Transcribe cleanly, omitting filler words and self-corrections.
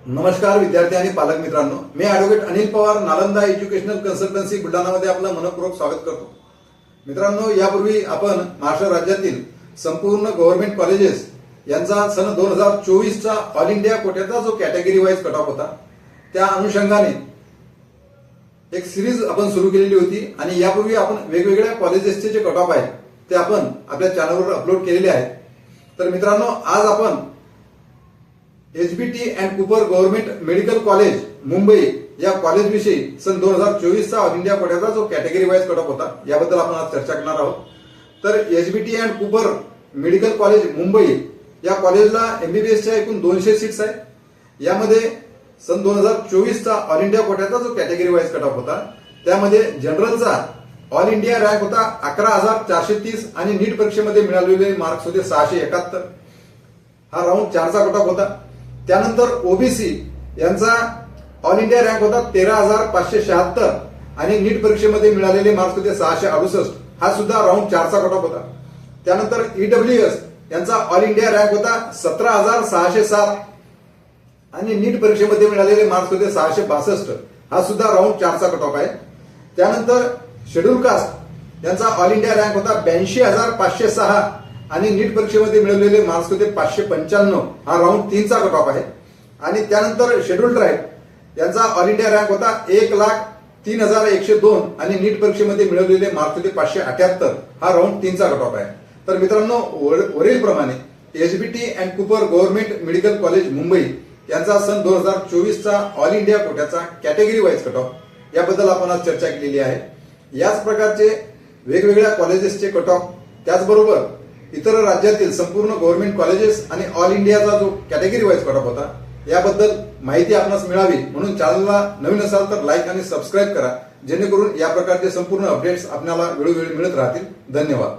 नमस्कार विद्यार्थी आणि पालक मित्रांनो, मी advocate Anil Pawar, Nalanda educational consultancy बुलढाणामध्ये आपलं मनपूर्वक स्वागत करतो। मित्रांनो, यापूर्वी आपण महाराष्ट्र राज्यातील संपूर्ण गव्हर्नमेंट कॉलेजेस यांचा सन 2024चा ऑल इंडिया कोट्याचा जो कॅटेगरी वाईज कट ऑफ होता, त्या अनुषंगाने एक सिरीज आपण सुरू केलेली होती आणि यापूर्वी आपण वेगवेगळ्या कॉलेजेसचे जे कट ऑफ आहेत ते आपण आपल्या चॅनलवर अपलोड केलेले आहेत। तर मित्रांनो, आज आपण HBT and Cooper government medical college Mumbai या कॉलेजविषयी सन 2024चा ऑल इंडिया कोट्याचा जो कॅटेगरी वाईज कट ऑफ होता याबद्दल आपण आज चर्चा करणार आहोत। तर HBT and Cooper medical college Mumbai या कॉलेजला एमबीबीएसच्या एकूण 200 सीट्स आहेत। यामध्ये सन 2024चा ऑल इंडिया कोट्याचा जो कॅटेगरी वाईज कट ऑफ होता त्यामध्ये जनरलचा ऑल इंडिया रँक होता 11,430 आणि नीट परीक्षेमध्ये मिळालेले मार्क्स होते 671। हा राऊंड 4चा कट ऑफ होता। त्यानंतर ओबीसी यांचा ऑल इंडिया रँक होता 13,576 आणि नीट परीक्षेमध्ये मिळालेले मार्क्स होते 668। हा सुद्धा राऊंड 4चा कट ऑफ होता। त्यानंतर ईडब्ल्यूएस यांचा ऑल इंडिया रँक होता 17,607 आणि नीट परीक्षेमध्ये मिळालेले मार्क्स होते 662। हा सुद्धा राऊंड 4चा कट ऑफ आहे। त्यानंतर शेड्यूल कास्ट यांचा ऑल इंडिया रँक होता 82,506 आणि नीट परीक्षेमध्ये मिळवलेले मार्क्स होते 595। हा राऊंड 3चा कट ऑफ आहे। आणि त्यानंतर शेड्यूल ट्राईब यांचा ऑल इंडिया रँक होता 1,03,102 आणि नीट परीक्षेमध्ये मिळवलेले मार्क्स होते 578। हा राऊंड 3चा कट ऑफ आहे। तर मित्रांनो, वरील प्रमाणे HBT and Cooper government medical college Mumbai यांचा सन 2024चा ऑल इंडिया कोट्याचा कॅटेगरी वाईज कट ऑफ याबद्दल आपण आज चर्चा केलेली आहे। याच प्रकारचे वेगवेगळ्या कॉलेजेसचे कट ऑफ, त्याचबरोबर इतर राज्यातील संपूर्ण गव्हर्नमेंट कॉलेजेस आणि ऑल इंडियाचा जो कॅटेगरी वाईज कट ऑफ होता याबद्दल माहिती आपणास मिळावी म्हणून चॅनलला नवीन असाल तर लाईक आणि सबस्क्राईब करा, जेणेकरून या प्रकारचे संपूर्ण अपडेट्स आपल्याला वेळोवेळी मिळत राहतील। धन्यवाद।